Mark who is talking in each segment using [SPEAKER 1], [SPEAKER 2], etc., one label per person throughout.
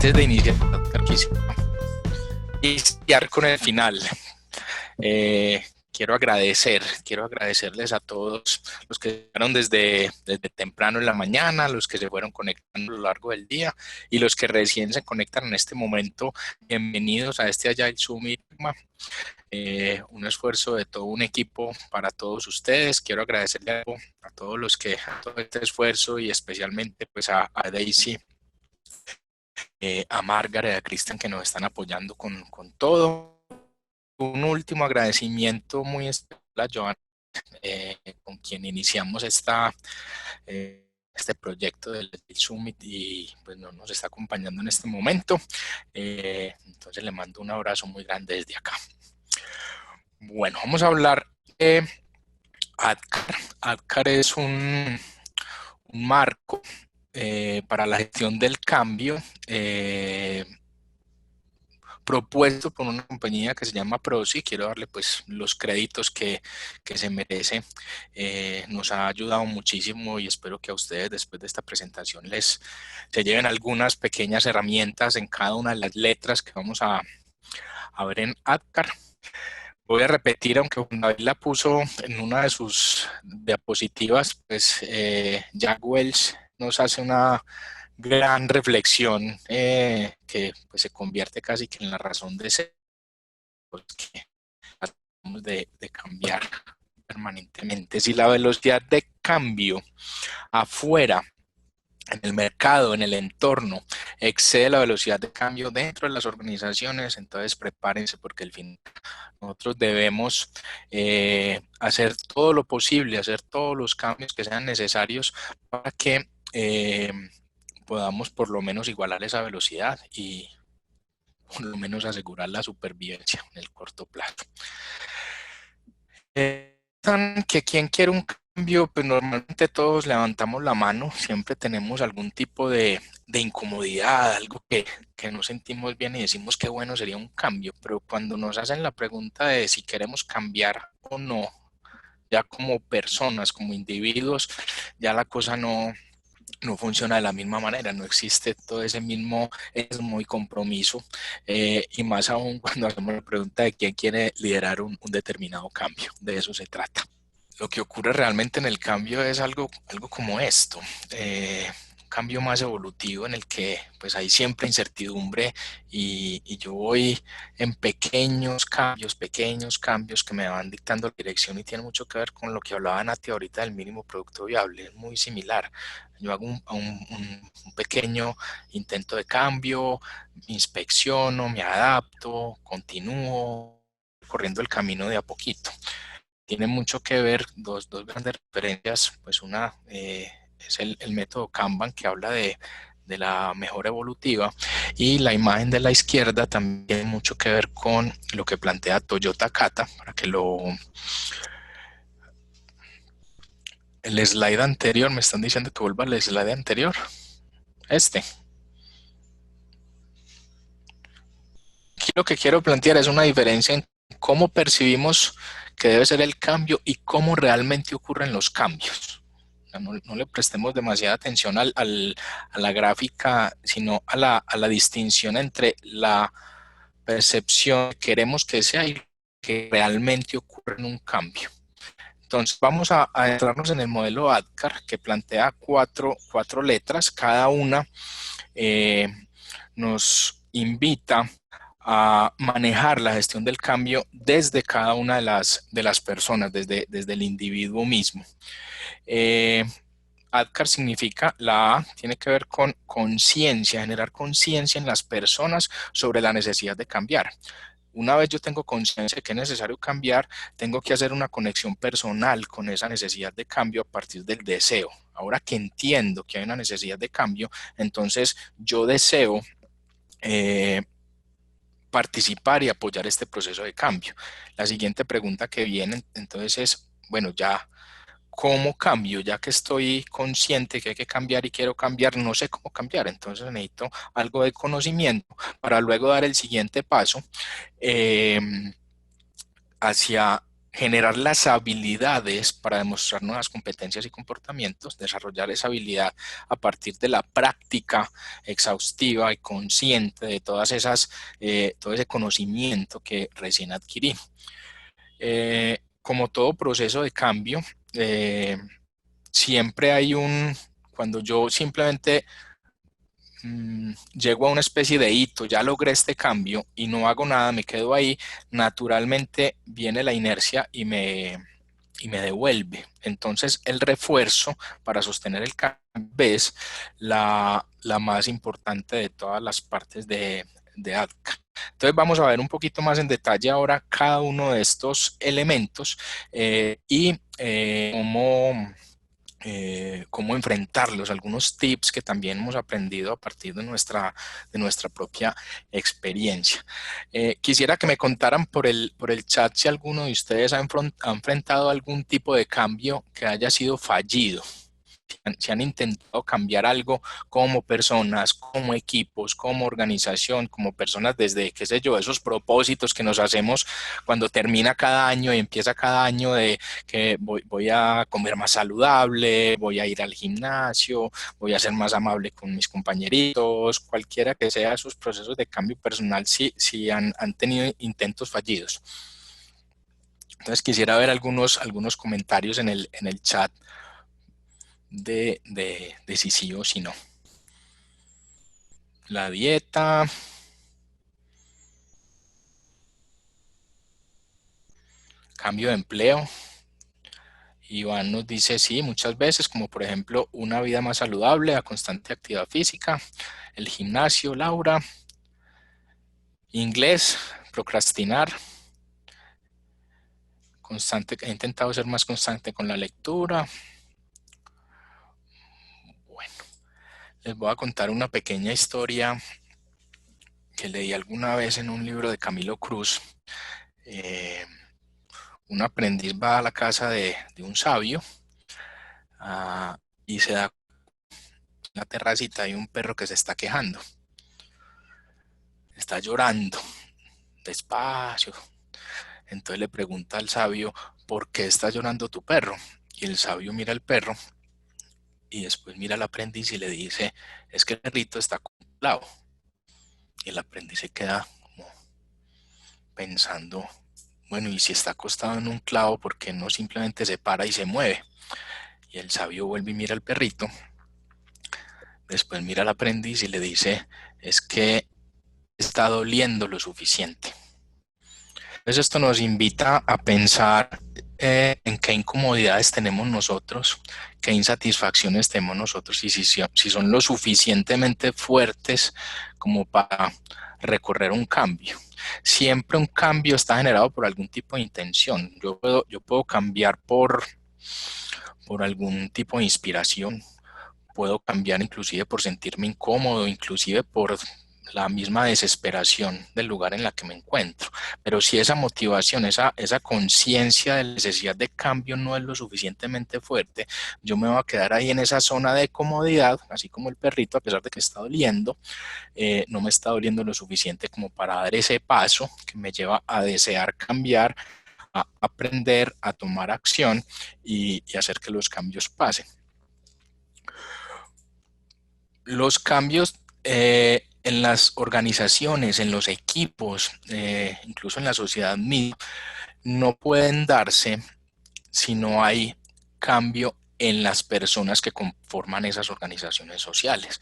[SPEAKER 1] antes de iniciar, iniciar con el final, quiero agradecerles a todos los que llegaron desde temprano en la mañana, los que se fueron conectando a lo largo del día y los que recién se conectan en este momento. Bienvenidos a este Agile Summit. Un esfuerzo de todo un equipo para todos ustedes. Quiero agradecerle a todos los que han todo este esfuerzo y especialmente pues a Daisy, a Margaret, a Cristian, que nos están apoyando con todo. Un último agradecimiento muy especial a Joana, con quien iniciamos este proyecto del Summit y pues no nos está acompañando en este momento. Entonces le mando un abrazo muy grande desde acá. Bueno, vamos a hablar de ADKAR. ADKAR es un marco para la gestión del cambio propuesto por una compañía que se llama Prosi. Quiero darle pues los créditos que se merece. Nos ha ayudado muchísimo y espero que a ustedes después de esta presentación se lleven algunas pequeñas herramientas en cada una de las letras que vamos a ver en ADKAR. Voy a repetir, aunque David la puso en una de sus diapositivas, pues Jack Welch nos hace una gran reflexión que pues, se convierte casi que en la razón de ser, pues, que tratamos de cambiar permanentemente. Si la velocidad de cambio afuera, en el mercado, en el entorno, excede la velocidad de cambio dentro de las organizaciones, entonces prepárense porque al fin nosotros debemos hacer todo lo posible, hacer todos los cambios que sean necesarios para que podamos por lo menos igualar esa velocidad y por lo menos asegurar la supervivencia en el corto plazo. Que quien quiere un cambio, pues normalmente todos levantamos la mano, siempre tenemos algún tipo de incomodidad, algo que no sentimos bien y decimos que bueno sería un cambio, pero cuando nos hacen la pregunta de si queremos cambiar o no, ya como personas, como individuos, ya la cosa no funciona de la misma manera, no existe todo ese mismo y compromiso, y más aún cuando hacemos la pregunta de quién quiere liderar un determinado cambio. De eso se trata. Lo que ocurre realmente en el cambio es algo como esto, un cambio más evolutivo en el que pues hay siempre incertidumbre y yo voy en pequeños cambios que me van dictando la dirección y tiene mucho que ver con lo que hablaba Nati ahorita del mínimo producto viable, es muy similar. Yo hago un pequeño intento de cambio, me inspecciono, me adapto, continúo corriendo el camino de a poquito. Tiene mucho que ver dos grandes referencias, pues una es el método Kanban, que habla de la mejora evolutiva, y la imagen de la izquierda también tiene mucho que ver con lo que plantea Toyota Kata, para que el slide anterior, me están diciendo que vuelva al slide anterior, Aquí lo que quiero plantear es una diferencia en cómo percibimos que debe ser el cambio y cómo realmente ocurren los cambios. No le prestemos demasiada atención a la gráfica, sino a la distinción entre la percepción que queremos que sea y que realmente ocurre en un cambio. Entonces vamos a entrarnos en el modelo ADKAR, que plantea cuatro letras. Cada una nos invita a manejar la gestión del cambio desde cada una de las personas, desde el individuo mismo. ADKAR significa, la A tiene que ver con conciencia, generar conciencia en las personas sobre la necesidad de cambiar. Una vez yo tengo conciencia de que es necesario cambiar, tengo que hacer una conexión personal con esa necesidad de cambio a partir del deseo. Ahora que entiendo que hay una necesidad de cambio, entonces yo deseo participar y apoyar este proceso de cambio. La siguiente pregunta que viene entonces es, bueno, ya, ¿cómo cambio? Ya que estoy consciente que hay que cambiar y quiero cambiar, no sé cómo cambiar, entonces necesito algo de conocimiento para luego dar el siguiente paso hacia generar las habilidades para demostrar nuevas competencias y comportamientos, desarrollar esa habilidad a partir de la práctica exhaustiva y consciente de todo ese conocimiento que recién adquirí. Como todo proceso de cambio, siempre hay cuando yo simplemente llego a una especie de hito, ya logré este cambio y no hago nada, me quedo ahí, naturalmente viene la inercia y me devuelve. Entonces el refuerzo para sostener el cambio es la más importante de todas las partes de ADCA. Entonces vamos a ver un poquito más en detalle ahora cada uno de estos elementos cómo enfrentarlos, algunos tips que también hemos aprendido a partir de nuestra propia experiencia. Quisiera que me contaran por el chat si alguno de ustedes ha enfrentado algún tipo de cambio que haya sido fallido. Si han intentado cambiar algo como personas, como equipos, como organización, como personas desde, qué sé yo, esos propósitos que nos hacemos cuando termina cada año y empieza cada año de que voy a comer más saludable, voy a ir al gimnasio, voy a ser más amable con mis compañeritos, cualquiera que sea esos procesos de cambio personal, si han tenido intentos fallidos. Entonces quisiera ver algunos comentarios en el chat de si sí o si no. La dieta. Cambio de empleo. Iván nos dice sí, muchas veces, como por ejemplo una vida más saludable, a constante actividad física, el gimnasio, Laura. Inglés, procrastinar. He intentado ser más constante con la lectura. Bueno, les voy a contar una pequeña historia que leí alguna vez en un libro de Camilo Cruz. Un aprendiz va a la casa de un sabio y se da en la terracita hay un perro que se está quejando, está llorando despacio. Entonces le pregunta al sabio, ¿por qué está llorando tu perro? Y el sabio mira al perro y después mira al aprendiz y le dice, es que el perrito está con un clavo. Y el aprendiz se queda como pensando, bueno, y si está acostado en un clavo, ¿por qué no simplemente se para y se mueve? Y el sabio vuelve y mira al perrito, después mira al aprendiz y le dice, es que está doliendo lo suficiente. Entonces esto nos invita a pensar en qué incomodidades tenemos nosotros, qué insatisfacciones tenemos nosotros y si son lo suficientemente fuertes como para recorrer un cambio. Siempre un cambio está generado por algún tipo de intención. Yo puedo cambiar por algún tipo de inspiración, puedo cambiar inclusive por sentirme incómodo, inclusive por la misma desesperación del lugar en la que me encuentro. Pero si esa motivación, esa conciencia de la necesidad de cambio no es lo suficientemente fuerte, yo me voy a quedar ahí en esa zona de comodidad, así como el perrito, a pesar de que está doliendo, no me está doliendo lo suficiente como para dar ese paso que me lleva a desear cambiar, a aprender, a tomar acción y hacer que los cambios pasen. Los cambios en las organizaciones, en los equipos, incluso en la sociedad misma, no pueden darse si no hay cambio en las personas que conforman esas organizaciones sociales.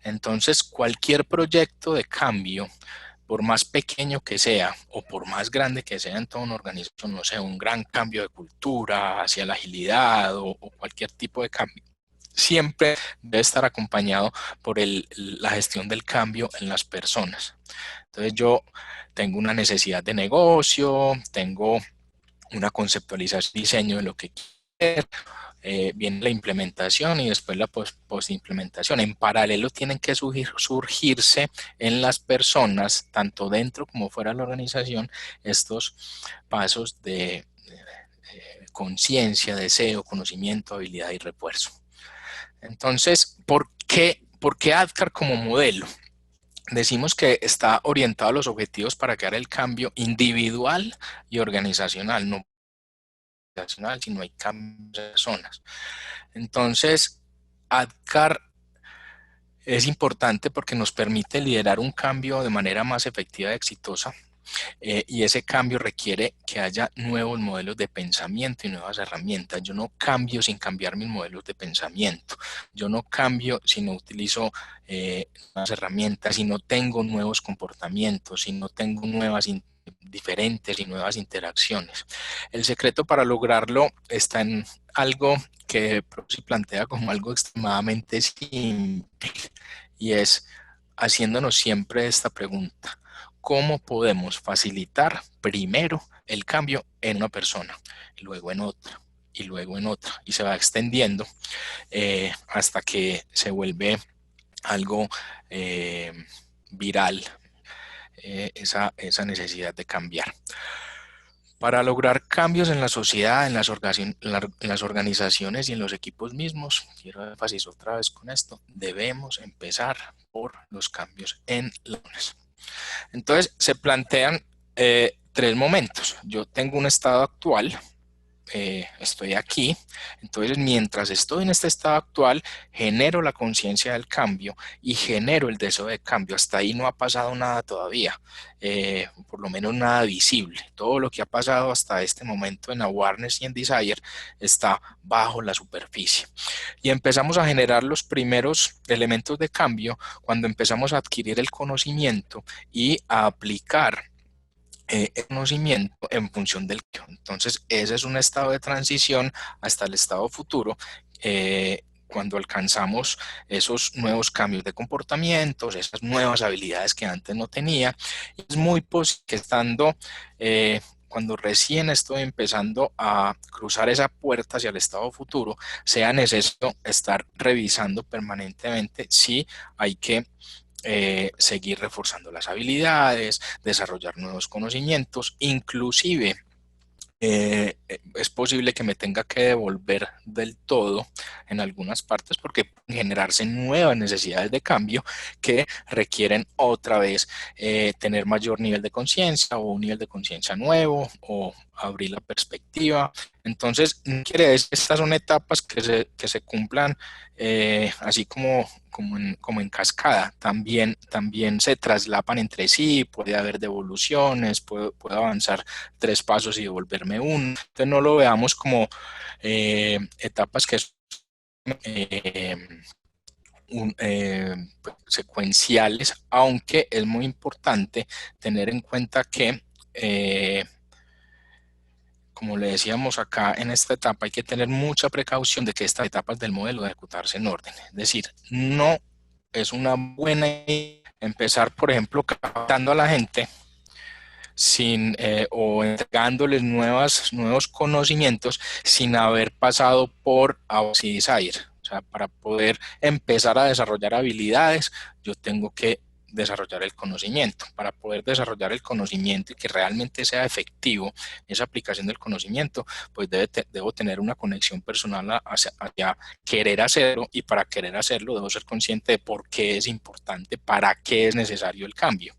[SPEAKER 1] Entonces, cualquier proyecto de cambio, por más pequeño que sea o por más grande que sea en toda una organización, no sé, un gran cambio de cultura hacia la agilidad o cualquier tipo de cambio, siempre debe estar acompañado por la gestión del cambio en las personas. Entonces yo tengo una necesidad de negocio, tengo una conceptualización, diseño de lo que quiero, viene la implementación y después la post-implementación. En paralelo tienen que surgirse en las personas, tanto dentro como fuera de la organización, estos pasos de conciencia, deseo, conocimiento, habilidad y refuerzo. Entonces, ¿por qué ADKAR como modelo? Decimos que está orientado a los objetivos para crear el cambio individual y organizacional, no organizacional, sino hay cambios de personas. Entonces, ADKAR es importante porque nos permite liderar un cambio de manera más efectiva y exitosa. Y ese cambio requiere que haya nuevos modelos de pensamiento y nuevas herramientas. Yo no cambio sin cambiar mis modelos de pensamiento. Yo no cambio si no utilizo nuevas herramientas, si no tengo nuevos comportamientos, si no tengo nuevas diferentes y nuevas interacciones. El secreto para lograrlo está en algo que se plantea como algo extremadamente simple, y es haciéndonos siempre esta pregunta: ¿cómo podemos facilitar primero el cambio en una persona, y luego en otra, y luego en otra? Y se va extendiendo hasta que se vuelve algo viral, esa necesidad de cambiar. Para lograr cambios en la sociedad, en las organizaciones y en los equipos mismos, quiero énfasis otra vez con esto, debemos empezar por los cambios en las personas. Entonces se plantean tres momentos. Yo tengo un estado actual, estoy aquí, entonces mientras estoy en este estado actual genero la conciencia del cambio y genero el deseo de cambio. Hasta ahí no ha pasado nada todavía, por lo menos nada visible. Todo lo que ha pasado hasta este momento en Awareness y en Desire está bajo la superficie, y empezamos a generar los primeros elementos de cambio cuando empezamos a adquirir el conocimiento y a aplicar el conocimiento en función del cambio. Entonces ese es un estado de transición hasta el estado futuro, cuando alcanzamos esos nuevos cambios de comportamientos, esas nuevas habilidades que antes no tenía. Y es muy posible que estando cuando recién estoy empezando a cruzar esa puerta hacia el estado futuro, sea necesario estar revisando permanentemente si hay que seguir reforzando las habilidades, desarrollar nuevos conocimientos, inclusive es posible que me tenga que devolver del todo en algunas partes porque pueden generarse nuevas necesidades de cambio que requieren otra vez tener mayor nivel de conciencia o un nivel de conciencia nuevo o abrir la perspectiva. Entonces, quiere decir que estas son etapas que se cumplan así como en cascada. También se traslapan entre sí, puede haber devoluciones, puedo avanzar 3 pasos y devolverme uno. Entonces no lo veamos como etapas que son secuenciales, aunque es muy importante tener en cuenta que como le decíamos acá, en esta etapa hay que tener mucha precaución de que estas etapas del modelo deben ejecutarse en orden. Es decir, no es una buena idea empezar, por ejemplo, captando a la gente o entregándoles nuevos conocimientos sin haber pasado por Awareness y Desire. O sea, para poder empezar a desarrollar habilidades, yo tengo que desarrollar el conocimiento. Para poder desarrollar el conocimiento y que realmente sea efectivo esa aplicación del conocimiento, pues debo tener una conexión personal hacia querer hacerlo, y para querer hacerlo debo ser consciente de por qué es importante, para qué es necesario el cambio.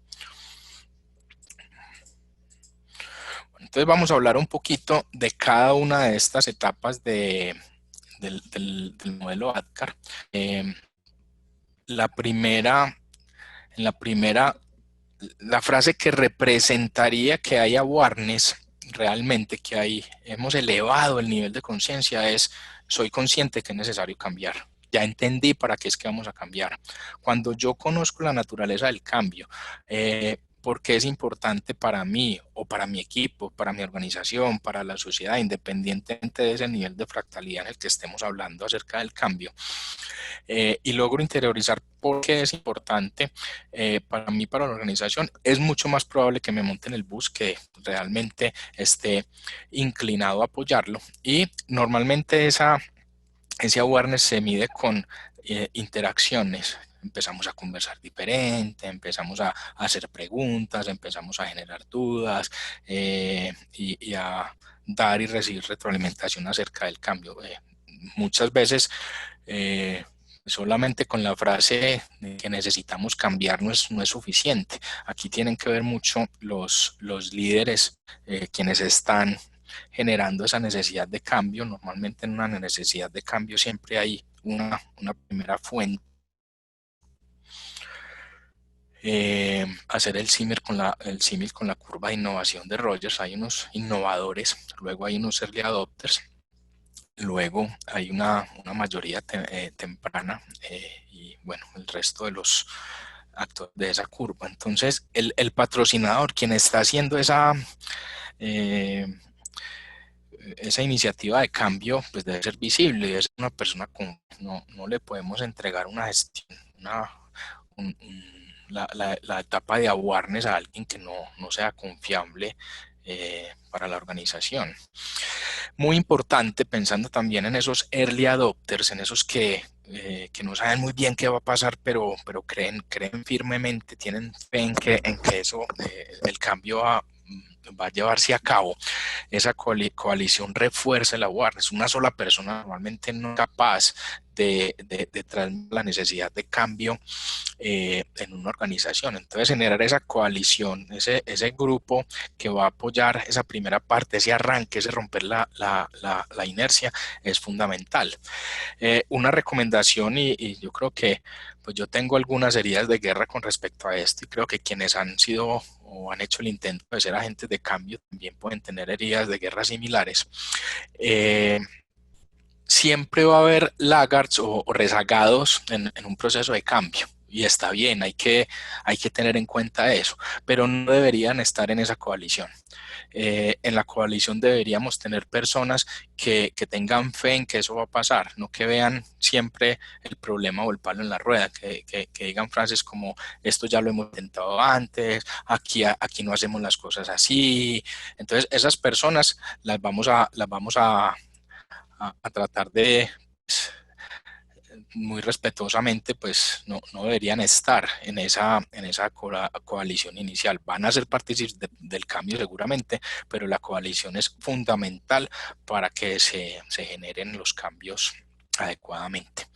[SPEAKER 1] Entonces vamos a hablar un poquito de cada una de estas etapas del modelo ADKAR. La primera, la frase que representaría que hay awareness, realmente que hemos elevado el nivel de conciencia, es: soy consciente que es necesario cambiar. Ya entendí para qué es que vamos a cambiar. Cuando yo conozco la naturaleza del cambio, por qué es importante para mí o para mi equipo, para mi organización, para la sociedad, independientemente de ese nivel de fractalidad en el que estemos hablando acerca del cambio, y logro interiorizar por qué es importante para mí, para la organización, es mucho más probable que me monte en el bus, que realmente esté inclinado a apoyarlo. Y normalmente ese awareness se mide con interacciones. Empezamos a conversar diferente, empezamos a hacer preguntas, empezamos a generar dudas y a dar y recibir retroalimentación acerca del cambio. Muchas veces solamente con la frase de que necesitamos cambiar no es suficiente. Aquí tienen que ver mucho los líderes, quienes están generando esa necesidad de cambio. Normalmente en una necesidad de cambio siempre hay una primera fuente. Hacer el símil con la curva de innovación de Rogers. Hay unos innovadores, luego hay unos early adopters, luego hay una mayoría temprana y bueno, el resto de los actores de esa curva. Entonces, el patrocinador, quien está haciendo esa iniciativa de cambio, pues debe ser visible, debe ser una persona con, no le podemos entregar una gestión, la etapa de awareness a alguien que no sea confiable para la organización. Muy importante, pensando también en esos early adopters, en esos que no saben muy bien qué va a pasar, pero creen firmemente, tienen fe en que eso, el cambio va a llevarse a cabo. Esa coalición refuerza la awareness. Una sola persona normalmente no es capaz de transmitir la necesidad de cambio en una organización. Entonces, generar esa coalición, ese grupo que va a apoyar esa primera parte, ese arranque, ese romper la inercia, es fundamental. Una recomendación, y yo creo que pues yo tengo algunas heridas de guerra con respecto a esto, y creo que quienes han sido o han hecho el intento de ser agentes de cambio también pueden tener heridas de guerra similares. Siempre va a haber laggards o rezagados en un proceso de cambio. Y está bien, hay que tener en cuenta eso, pero no deberían estar en esa coalición. En la coalición deberíamos tener personas que tengan fe en que eso va a pasar, no que vean siempre el problema o el palo en la rueda, que digan frases como esto ya lo hemos intentado antes, aquí no hacemos las cosas así. Entonces esas personas las vamos a tratar de, pues, muy respetuosamente, pues no deberían estar en esa coalición inicial. Van a ser partícipes del cambio seguramente, pero la coalición es fundamental para que se generen los cambios adecuadamente.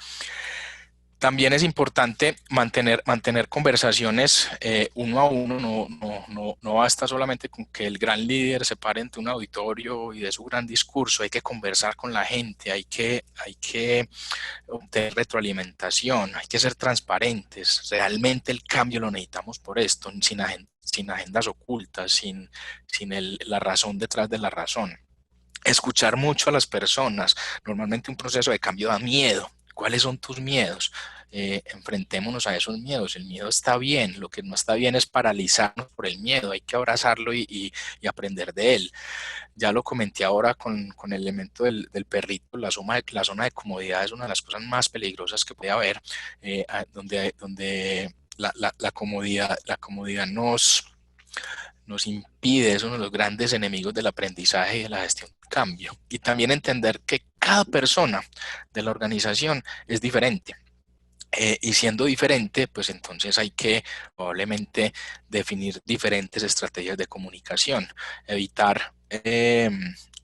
[SPEAKER 1] También es importante mantener conversaciones uno a uno. No basta solamente con que el gran líder se pare ante un auditorio y dé su gran discurso. Hay que conversar con la gente, hay que obtener retroalimentación, hay que ser transparentes. Realmente el cambio lo necesitamos por esto, sin agendas ocultas, sin la razón detrás de la razón. Escuchar mucho a las personas. Normalmente un proceso de cambio da miedo. ¿Cuáles son tus miedos? Enfrentémonos a esos miedos. El miedo está bien, lo que no está bien es paralizarnos por el miedo, hay que abrazarlo y aprender de él. Ya lo comenté ahora con el elemento del perrito. La zona de comodidad es una de las cosas más peligrosas que puede haber, donde la comodidad nos impide, es uno de los grandes enemigos del aprendizaje y de la gestión de cambio. Y también entender que cada persona de la organización es diferente. Y siendo diferente, pues entonces hay que probablemente definir diferentes estrategias de comunicación, evitar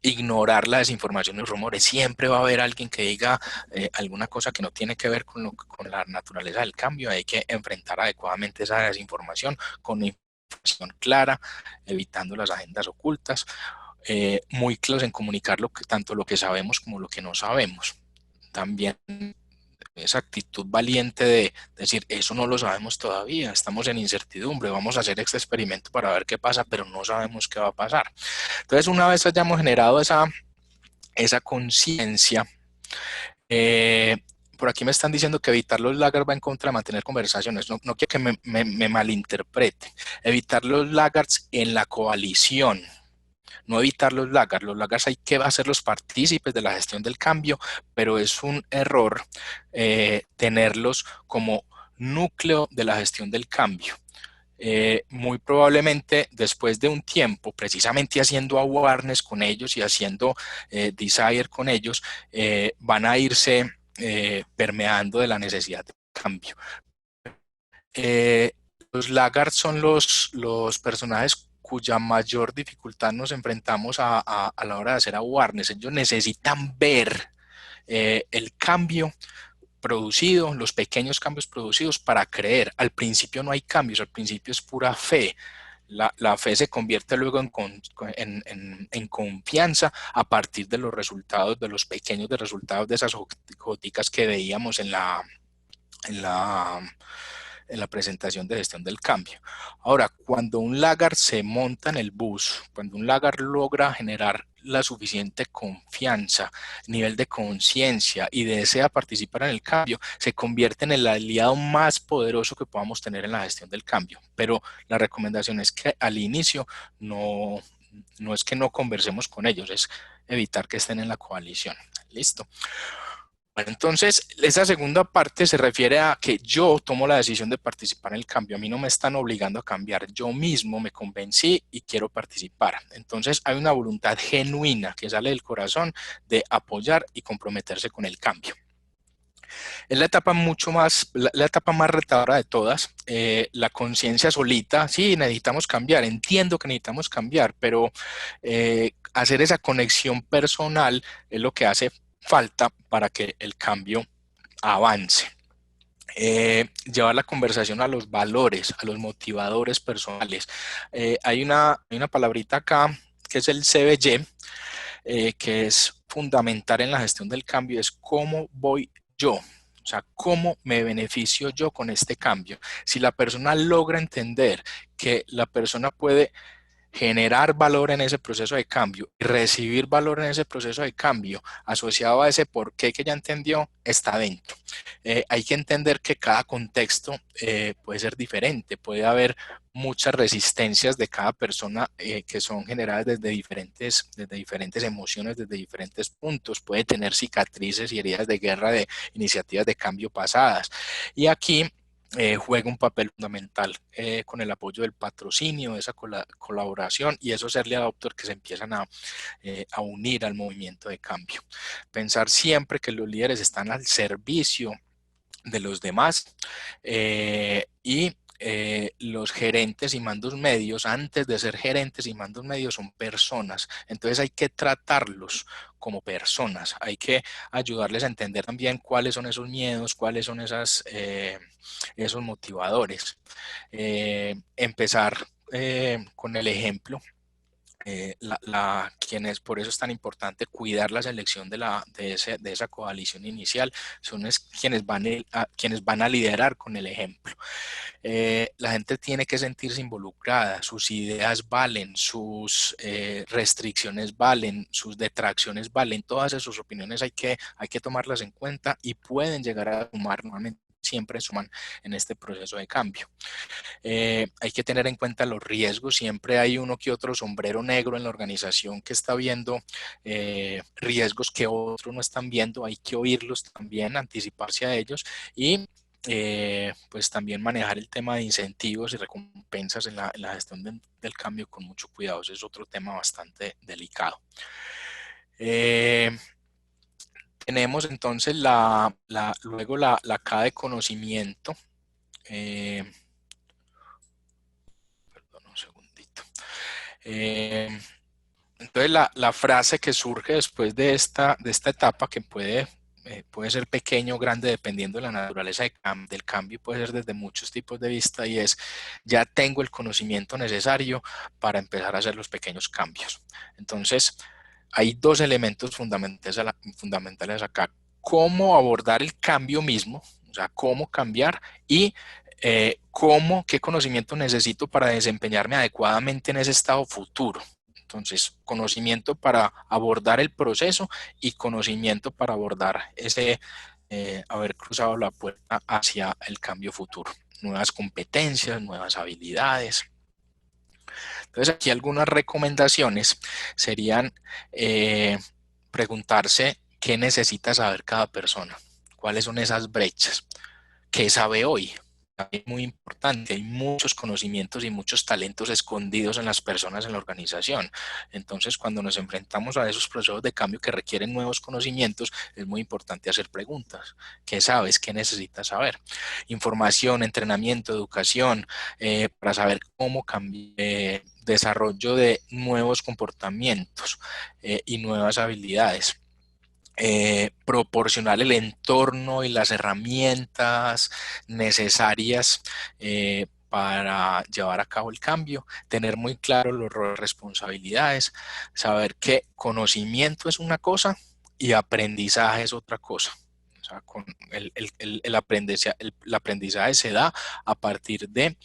[SPEAKER 1] ignorar la desinformación y los rumores. Siempre va a haber alguien que diga alguna cosa que no tiene que ver con la naturaleza del cambio. Hay que enfrentar adecuadamente esa desinformación con información clara, evitando las agendas ocultas, muy claros en comunicar tanto lo que sabemos como lo que no sabemos. También esa actitud valiente de decir, eso no lo sabemos todavía, estamos en incertidumbre, vamos a hacer este experimento para ver qué pasa, pero no sabemos qué va a pasar. Entonces, una vez hayamos generado esa conciencia, por aquí me están diciendo que evitar los laggards va en contra de mantener conversaciones. No quiero que me malinterprete. Evitar los laggards en la coalición, no evitar los laggards. Los laggards hay que hacerlos partícipes de la gestión del cambio, pero es un error tenerlos como núcleo de la gestión del cambio. Muy probablemente después de un tiempo, precisamente haciendo awareness con ellos y haciendo desire con ellos, van a irse permeando de la necesidad de cambio. Los laggards son los personajes cuya mayor dificultad nos enfrentamos a la hora de hacer awareness. Ellos necesitan ver el cambio producido, los pequeños cambios producidos para creer. Al principio no hay cambios, al principio es pura fe. La fe se convierte luego en confianza a partir de los resultados, de los pequeños resultados de esas goticas que veíamos en la, en la presentación de gestión del cambio. Ahora, cuando un lagar se monta en el bus, cuando un lagar logra generar la suficiente confianza, nivel de conciencia y desea participar en el cambio, se convierte en el aliado más poderoso que podamos tener en la gestión del cambio. Pero la recomendación es que al inicio no es que no conversemos con ellos, es evitar que estén en la coalición. Listo. Bueno, entonces, esa segunda parte se refiere a que yo tomo la decisión de participar en el cambio. A mí no me están obligando a cambiar. Yo mismo me convencí y quiero participar. Entonces, hay una voluntad genuina que sale del corazón de apoyar y comprometerse con el cambio. Es la etapa la etapa más retadora de todas. La conciencia solita, sí, necesitamos cambiar. Entiendo que necesitamos cambiar, pero hacer esa conexión personal es lo que hace falta para que el cambio avance. Llevar la conversación a los valores, a los motivadores personales. Hay una palabrita acá que es el CBY, que es fundamental en la gestión del cambio, es cómo voy yo. O sea, ¿cómo me beneficio yo con este cambio? Si la persona logra entender que la persona puede generar valor en ese proceso de cambio y recibir valor en ese proceso de cambio asociado a ese por qué que ya entendió, está dentro. Hay que entender que cada contexto puede ser diferente, puede haber muchas resistencias de cada persona que son generadas desde diferentes emociones, desde diferentes puntos, puede tener cicatrices y heridas de guerra de iniciativas de cambio pasadas. Y aquí juega un papel fundamental con el apoyo del patrocinio, esa colaboración y esos early adopters que se empiezan a unir al movimiento de cambio. Pensar siempre que los líderes están al servicio de los demás y los gerentes y mandos medios, antes de ser gerentes y mandos medios, son personas. Entonces hay que tratarlos como personas. Hay que ayudarles a entender también cuáles son esos miedos, cuáles son esos motivadores. Empezar con el ejemplo. Quienes, por eso es tan importante cuidar la selección de esa coalición inicial, son quienes van a liderar con el ejemplo. La gente tiene que sentirse involucrada, sus ideas valen, sus restricciones valen, sus detracciones valen, todas sus opiniones hay que tomarlas en cuenta y pueden llegar a sumar, nuevamente siempre suman en este proceso de cambio. Hay que tener en cuenta los riesgos, siempre hay uno que otro sombrero negro en la organización que está viendo riesgos que otros no están viendo, hay que oírlos también, anticiparse a ellos y pues también manejar el tema de incentivos y recompensas en la gestión del cambio con mucho cuidado. Ese es otro tema bastante delicado. Tenemos entonces luego la K de conocimiento. Perdón, un segundito. Entonces la frase que surge después de esta etapa, que puede ser pequeño o grande dependiendo de la naturaleza del cambio, puede ser desde muchos tipos de vista, y es: ya tengo el conocimiento necesario para empezar a hacer los pequeños cambios. Entonces hay dos elementos fundamentales acá: cómo abordar el cambio mismo, o sea, cómo cambiar, y qué conocimiento necesito para desempeñarme adecuadamente en ese estado futuro. Entonces, conocimiento para abordar el proceso y conocimiento para abordar haber cruzado la puerta hacia el cambio futuro. Nuevas competencias, nuevas habilidades. Entonces, aquí algunas recomendaciones serían preguntarse qué necesita saber cada persona, cuáles son esas brechas, qué sabe hoy. Es muy importante, hay muchos conocimientos y muchos talentos escondidos en las personas en la organización. Entonces, cuando nos enfrentamos a esos procesos de cambio que requieren nuevos conocimientos, es muy importante hacer preguntas. ¿Qué sabes? ¿Qué necesitas saber? Información, entrenamiento, educación, para saber cómo cambiar, desarrollo de nuevos comportamientos y nuevas habilidades. Proporcionar el entorno y las herramientas necesarias para llevar a cabo el cambio, tener muy claro los roles, responsabilidades, saber que conocimiento es una cosa y aprendizaje es otra cosa. O sea, con el aprendizaje se da a partir de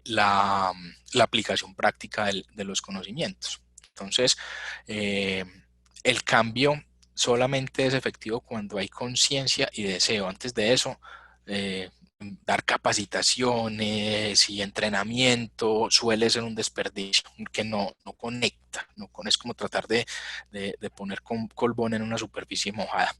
[SPEAKER 1] la aplicación práctica de los conocimientos. Entonces, el cambio solamente es efectivo cuando hay conciencia y deseo. Antes de eso, dar capacitaciones y entrenamiento suele ser un desperdicio que no conecta, es como tratar de poner colbón en una superficie mojada.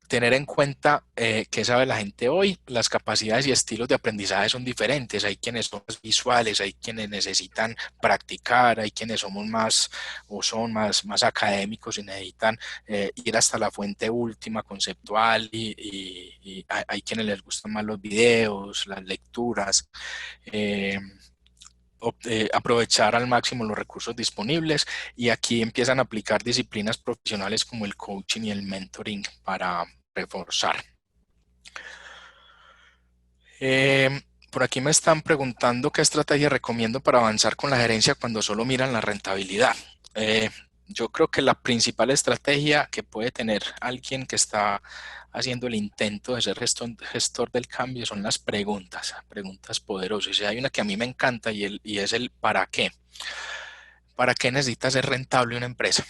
[SPEAKER 1] Tener en cuenta qué sabe la gente hoy. Las capacidades y estilos de aprendizaje son diferentes. Hay quienes son más visuales, hay quienes necesitan practicar, hay quienes somos más o son más académicos y necesitan ir hasta la fuente última conceptual y hay quienes les gustan más los videos, las lecturas. Aprovechar al máximo los recursos disponibles, y aquí empiezan a aplicar disciplinas profesionales como el coaching y el mentoring para reforzar. Por aquí me están preguntando qué estrategia recomiendo para avanzar con la gerencia cuando solo miran la rentabilidad. Yo creo que la principal estrategia que puede tener alguien que está haciendo el intento de ser gestor del cambio son las preguntas poderosas. Y hay una que a mí me encanta y es el ¿para qué? ¿Para qué necesita ser rentable una empresa?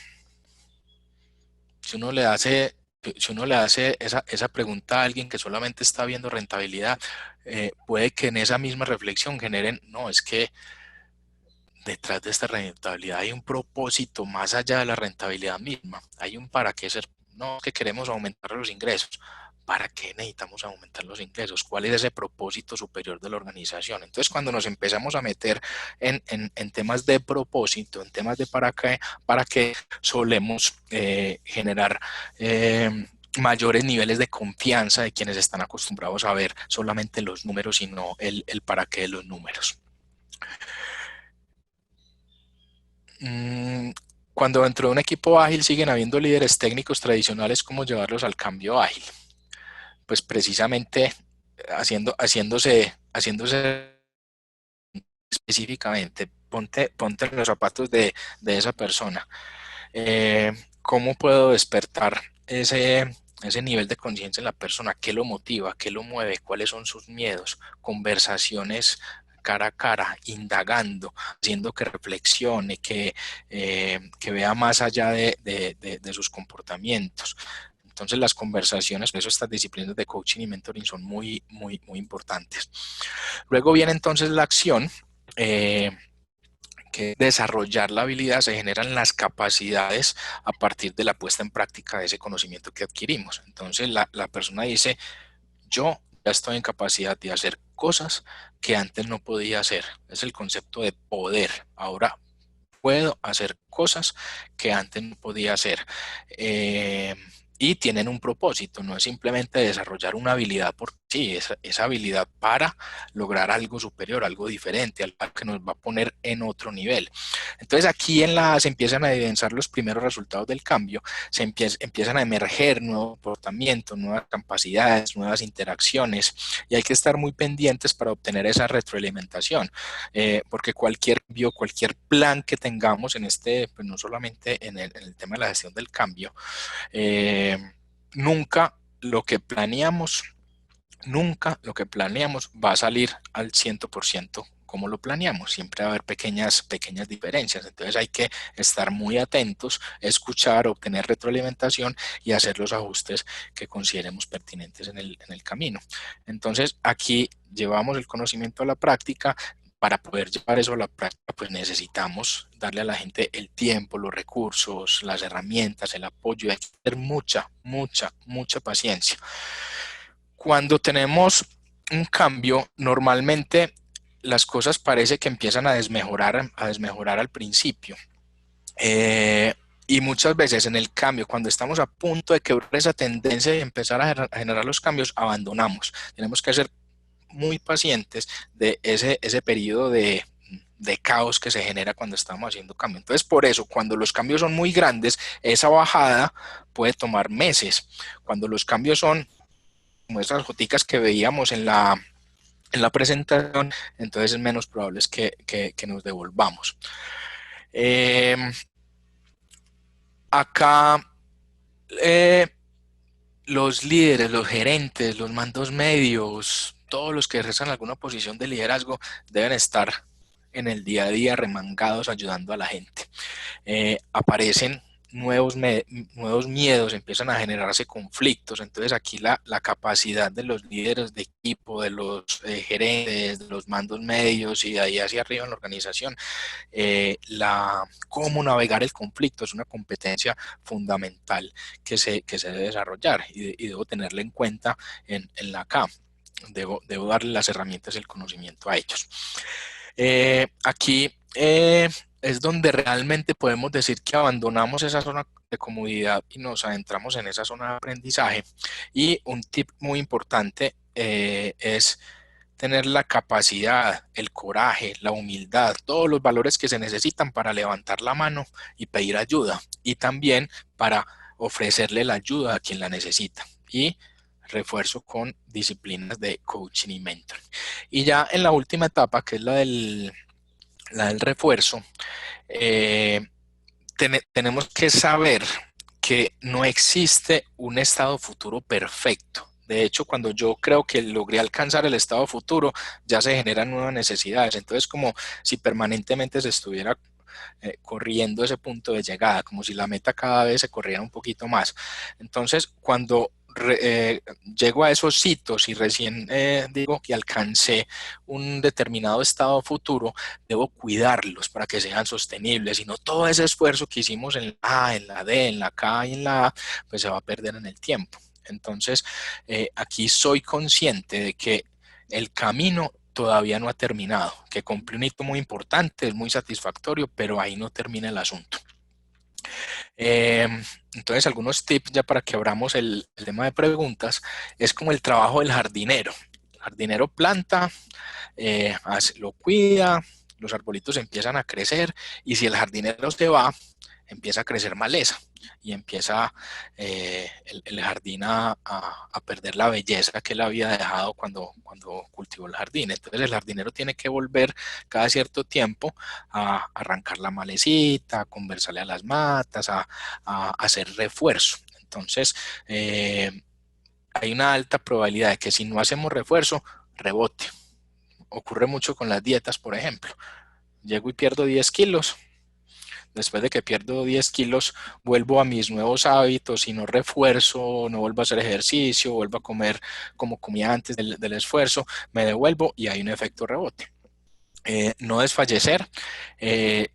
[SPEAKER 1] Si uno le hace esa pregunta a alguien que solamente está viendo rentabilidad, puede que en esa misma reflexión generen, no, es que detrás de esta rentabilidad hay un propósito más allá de la rentabilidad misma. Hay un para qué ser, no es que queremos aumentar los ingresos. ¿Para qué necesitamos aumentar los ingresos? ¿Cuál es ese propósito superior de la organización? Entonces, cuando nos empezamos a meter en temas de propósito, en temas de para qué solemos generar mayores niveles de confianza de quienes están acostumbrados a ver solamente los números y no el para qué de los números. Cuando dentro de un equipo ágil siguen habiendo líderes técnicos tradicionales, ¿cómo llevarlos al cambio ágil? Pues precisamente haciéndose específicamente, ponte en los zapatos de esa persona. ¿Cómo puedo despertar ese nivel de conciencia en la persona? ¿Qué lo motiva? ¿Qué lo mueve? ¿Cuáles son sus miedos? Conversaciones cara a cara, indagando, haciendo que reflexione, que vea más allá de sus comportamientos. Entonces las conversaciones, por eso estas disciplinas de coaching y mentoring son muy importantes. Luego viene entonces la acción, que desarrollar la habilidad, se generan las capacidades a partir de la puesta en práctica de ese conocimiento que adquirimos. Entonces la persona dice, yo ya estoy en capacidad de hacer cosas que antes no podía hacer. Es el concepto de poder. Ahora puedo hacer cosas que antes no podía hacer. Y tienen un propósito, no es simplemente desarrollar una habilidad porque sí, esa habilidad para lograr algo superior, algo diferente, algo que nos va a poner en otro nivel. Entonces aquí se empiezan a evidenciar los primeros resultados del cambio, empiezan a emerger nuevos comportamientos, nuevas capacidades, nuevas interacciones, y hay que estar muy pendientes para obtener esa retroalimentación, porque cualquier plan que tengamos en pues no solamente en el tema de la gestión del cambio, nunca lo que planeamos va a salir al 100% como lo planeamos. Siempre va a haber pequeñas diferencias. Entonces hay que estar muy atentos, escuchar, obtener retroalimentación y hacer los ajustes que consideremos pertinentes en el camino. Entonces aquí llevamos el conocimiento a la práctica. Para poder llevar eso a la práctica, pues necesitamos darle a la gente el tiempo, los recursos, las herramientas, el apoyo, y hay que tener mucha paciencia. Cuando tenemos un cambio, normalmente las cosas parece que empiezan a desmejorar al principio. Y muchas veces en el cambio, cuando estamos a punto de quebrar esa tendencia y empezar a generar los cambios, abandonamos. Tenemos que ser muy pacientes de ese periodo de caos que se genera cuando estamos haciendo cambio. Entonces, por eso, cuando los cambios son muy grandes, esa bajada puede tomar meses. Cuando los cambios son como esas goticas que veíamos en en la presentación, entonces es menos probable que nos devolvamos. Acá los líderes, los gerentes, los mandos medios, todos los que ejercen alguna posición de liderazgo deben estar en el día a día remangados ayudando a la gente. Aparecen nuevos miedos, empiezan a generarse conflictos. Entonces aquí la capacidad de los líderes de equipo, de los gerentes, de los mandos medios y de ahí hacia arriba en la organización, cómo navegar el conflicto es una competencia fundamental que se debe desarrollar y debo tenerla en cuenta en la CAM. Debo darle las herramientas y el conocimiento a ellos. Aquí es donde realmente podemos decir que abandonamos esa zona de comodidad y nos adentramos en esa zona de aprendizaje. Y un tip muy importante es tener la capacidad, el coraje, la humildad, todos los valores que se necesitan para levantar la mano y pedir ayuda, y también para ofrecerle la ayuda a quien la necesita. Y refuerzo con disciplinas de coaching y mentoring. Y ya en la última etapa, que es la del refuerzo, tenemos que saber que no existe un estado futuro perfecto. De hecho, cuando yo creo que logré alcanzar el estado futuro, ya se generan nuevas necesidades. Entonces, como si permanentemente se estuviera corriendo ese punto de llegada, como si la meta cada vez se corriera un poquito más. Entonces, cuando llego a esos hitos y recién digo que alcancé un determinado estado futuro, debo cuidarlos para que sean sostenibles, y no todo ese esfuerzo que hicimos en la A, en la D, en la K y en la A, pues se va a perder en el tiempo. Entonces, aquí soy consciente de que el camino todavía no ha terminado, que cumple un hito muy importante, es muy satisfactorio, pero ahí no termina el asunto. Entonces, algunos tips ya para que abramos el tema de preguntas, es como el trabajo del jardinero. El jardinero planta, lo cuida, los arbolitos empiezan a crecer, y si el jardinero se va, empieza a crecer maleza y empieza el jardín a perder la belleza que él había dejado cuando cultivó el jardín. Entonces el jardinero tiene que volver cada cierto tiempo a arrancar la malecita, a conversarle a las matas, a hacer refuerzo. Entonces hay una alta probabilidad de que si no hacemos refuerzo, rebote. Ocurre mucho con las dietas, por ejemplo. Llego y pierdo 10 kilos. Después de que pierdo 10 kilos, vuelvo a mis nuevos hábitos y no refuerzo, no vuelvo a hacer ejercicio, vuelvo a comer como comía antes del esfuerzo, me devuelvo y hay un efecto rebote. No desfallecer.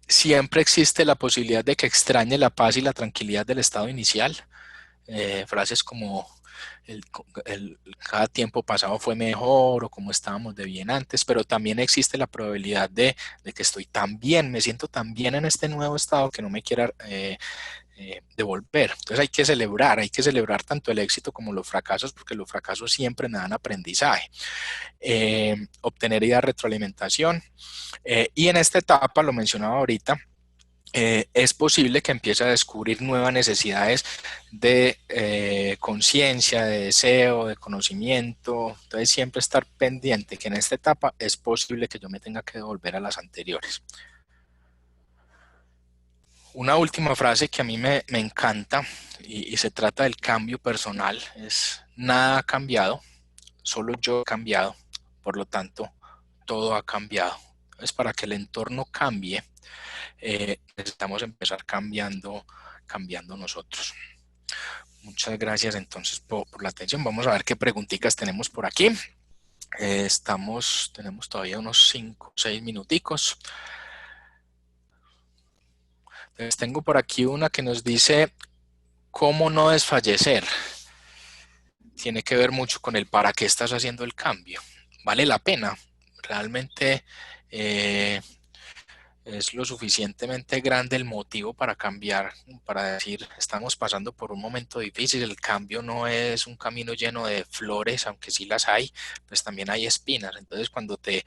[SPEAKER 1] Siempre existe la posibilidad de que extrañe la paz y la tranquilidad del estado inicial. Frases como el, cada tiempo pasado fue mejor, o como estábamos de bien antes, pero también existe la probabilidad de que estoy tan bien, me siento tan bien en este nuevo estado que no me quiera devolver. Entonces hay que celebrar tanto el éxito como los fracasos, porque los fracasos siempre me dan aprendizaje. Obtener y dar retroalimentación. Y en esta etapa, lo mencionaba ahorita, es posible que empiece a descubrir nuevas necesidades de conciencia, de deseo, de conocimiento. Entonces siempre estar pendiente que en esta etapa es posible que yo me tenga que devolver a las anteriores. Una última frase que a mí me encanta y se trata del cambio personal es: nada ha cambiado, solo yo he cambiado, por lo tanto todo ha cambiado. Es para que el entorno cambie, necesitamos empezar cambiando nosotros. Muchas gracias entonces por la atención. Vamos a ver qué preguntitas tenemos por aquí. Tenemos todavía unos 5 o 6 minuticos. Entonces tengo por aquí una que nos dice: ¿cómo no desfallecer? Tiene que ver mucho con el para qué estás haciendo el cambio. ¿Vale la pena? Realmente es lo suficientemente grande el motivo para cambiar, para decir, estamos pasando por un momento difícil, el cambio no es un camino lleno de flores, aunque sí las hay, pues también hay espinas. Entonces cuando te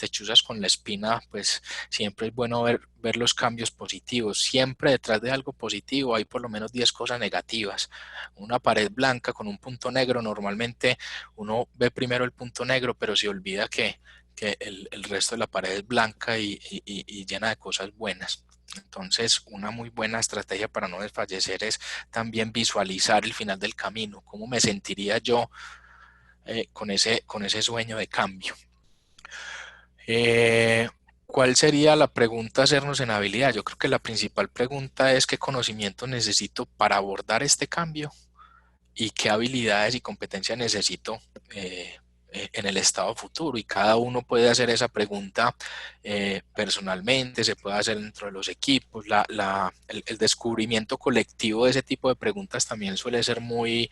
[SPEAKER 1] chuzas con la espina, pues siempre es bueno ver los cambios positivos. Siempre detrás de algo positivo hay por lo menos 10 cosas negativas. Una pared blanca con un punto negro, normalmente uno ve primero el punto negro, pero se olvida que el resto de la pared es blanca y llena de cosas buenas. Entonces, una muy buena estrategia para no desfallecer es también visualizar el final del camino, cómo me sentiría yo con ese sueño de cambio. Eh, ¿Cuál sería la pregunta a hacernos en habilidad? Yo creo que la principal pregunta es qué conocimiento necesito para abordar este cambio y qué habilidades y competencias necesito en el estado futuro. Y cada uno puede hacer esa pregunta personalmente, se puede hacer dentro de los equipos. El descubrimiento colectivo de ese tipo de preguntas también suele ser muy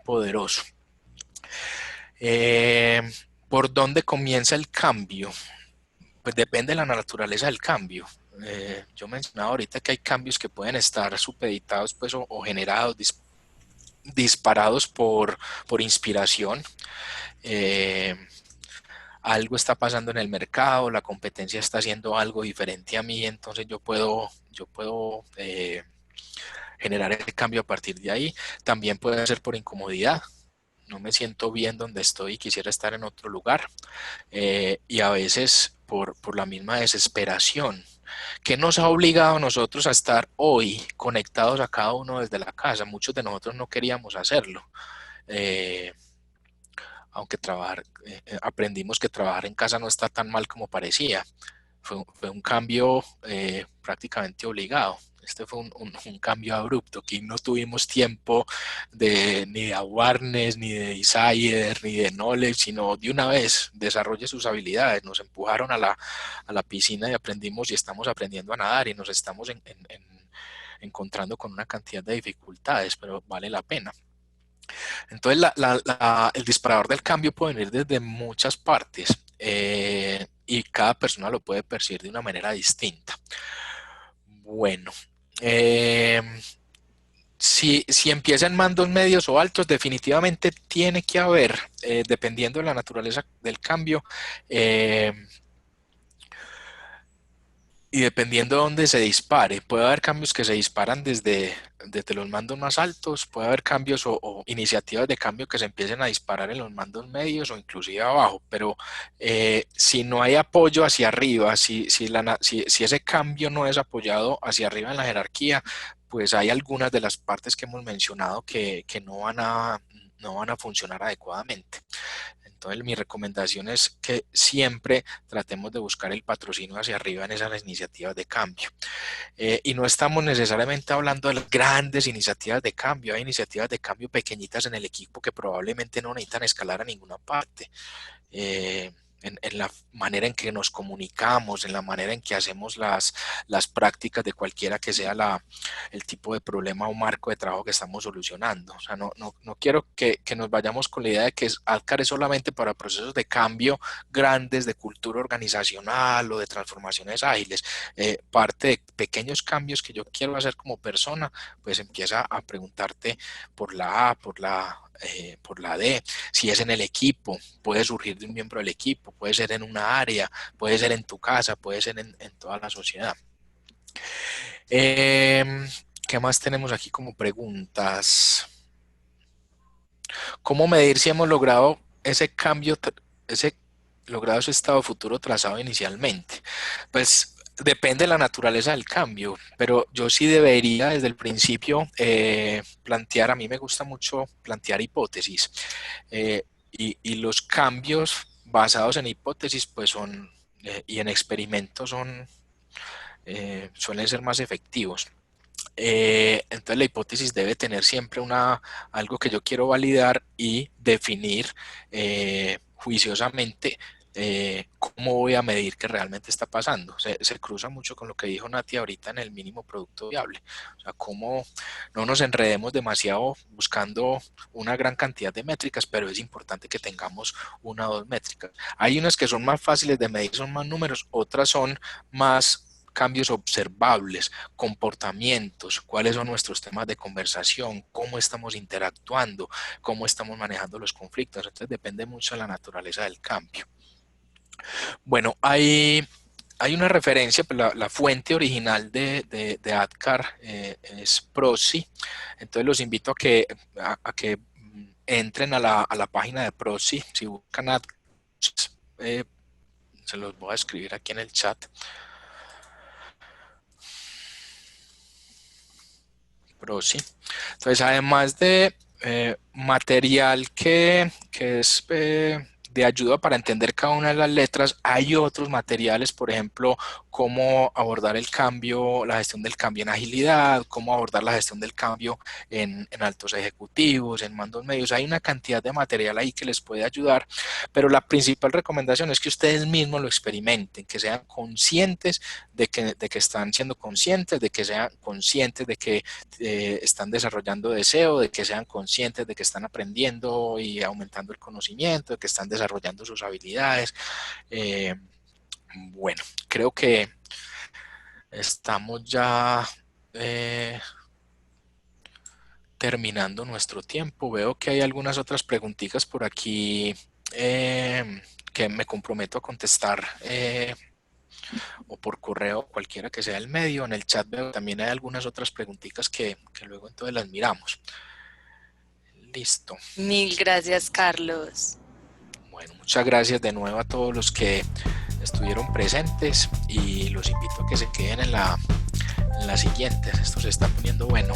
[SPEAKER 1] poderoso. Eh, ¿Por dónde comienza el cambio? Pues depende de la naturaleza del cambio. Yo mencionaba ahorita que hay cambios que pueden estar supeditados pues, o generados, disparados por inspiración. Eh, Algo está pasando en el mercado, la competencia está haciendo algo diferente a mí, entonces yo puedo generar el cambio a partir de ahí. También puede ser por incomodidad. No me siento bien donde estoy y quisiera estar en otro lugar. Y a veces por la misma desesperación que nos ha obligado a nosotros a estar hoy conectados a cada uno desde la casa. Muchos de nosotros no queríamos hacerlo. Eh, Aunque aprendimos que trabajar en casa no está tan mal como parecía. Fue un cambio prácticamente obligado. Este fue un cambio abrupto. Aquí no tuvimos tiempo ni de awareness, ni de desire, ni de knowledge, sino de una vez desarrolle sus habilidades. Nos empujaron a la piscina y aprendimos y estamos aprendiendo a nadar y nos estamos encontrando con una cantidad de dificultades, pero vale la pena. Entonces, el disparador del cambio puede venir desde muchas partes y cada persona lo puede percibir de una manera distinta. Bueno, eh, si empieza en mandos medios o altos, definitivamente tiene que haber, dependiendo de la naturaleza del cambio, eh, y dependiendo de dónde se dispare, puede haber cambios que se disparan desde los mandos más altos, puede haber cambios o iniciativas de cambio que se empiecen a disparar en los mandos medios o inclusive abajo, pero si no hay apoyo hacia arriba, si ese cambio no es apoyado hacia arriba en la jerarquía, pues hay algunas de las partes que hemos mencionado que no van a funcionar adecuadamente. Entonces, mi recomendación es que siempre tratemos de buscar el patrocinio hacia arriba en esas iniciativas de cambio. Y no estamos necesariamente hablando de las grandes iniciativas de cambio, hay iniciativas de cambio pequeñitas en el equipo que probablemente no necesitan escalar a ninguna parte. Eh, en la manera en que nos comunicamos, en la manera en que hacemos las prácticas de cualquiera que sea el tipo de problema o marco de trabajo que estamos solucionando. O sea, no quiero que nos vayamos con la idea de que Alcar es solamente para procesos de cambio grandes, de cultura organizacional o de transformaciones ágiles. Parte de pequeños cambios que yo quiero hacer como persona, pues empieza a preguntarte por la A, por la D, si es en el equipo, puede surgir de un miembro del equipo, puede ser en una área, puede ser en tu casa, puede ser en toda la sociedad. ¿Qué más tenemos aquí como preguntas? ¿Cómo medir si hemos logrado ese cambio, logrado ese estado futuro trazado inicialmente? Pues depende de la naturaleza del cambio, pero yo sí debería desde el principio plantear, a mí me gusta mucho plantear hipótesis y los cambios basados en hipótesis pues y en experimentos suelen ser más efectivos. Entonces la hipótesis debe tener siempre algo que yo quiero validar y definir juiciosamente cómo voy a medir que realmente está pasando. Se cruza mucho con lo que dijo Nati ahorita en el mínimo producto viable. O sea, cómo no nos enredemos demasiado buscando una gran cantidad de métricas, pero es importante que tengamos una o dos métricas. Hay unas que son más fáciles de medir, son más números, otras son más cambios observables, comportamientos, cuáles son nuestros temas de conversación, cómo estamos interactuando, cómo estamos manejando los conflictos. Entonces depende mucho de la naturaleza del cambio. Bueno, hay una referencia, pues la fuente original de ADKAR es Prozzi. Entonces los invito a que entren a la página de Prozzi. Si buscan ADKAR, se los voy a escribir aquí en el chat. Prozzi. Entonces, además de material que es de ayuda para entender cada una de las letras, hay otros materiales, por ejemplo, cómo abordar el cambio, la gestión del cambio en agilidad, cómo abordar la gestión del cambio en altos ejecutivos, en mandos medios. Hay una cantidad de material ahí que les puede ayudar, pero la principal recomendación es que ustedes mismos lo experimenten, que sean conscientes de que están siendo conscientes, de que sean conscientes de que están desarrollando deseo, de que sean conscientes de que están aprendiendo y aumentando el conocimiento, de que están desarrollando sus habilidades. Bueno, creo que estamos ya terminando nuestro tiempo. Veo que hay algunas otras preguntitas por aquí que me comprometo a contestar o por correo, cualquiera que sea el medio. En el chat veo también hay algunas otras preguntitas que luego entonces las miramos. Listo.
[SPEAKER 2] Mil gracias, Carlos.
[SPEAKER 1] Bueno, muchas gracias de nuevo a todos los que estuvieron presentes y los invito a que se queden en las siguientes. Esto se está poniendo bueno.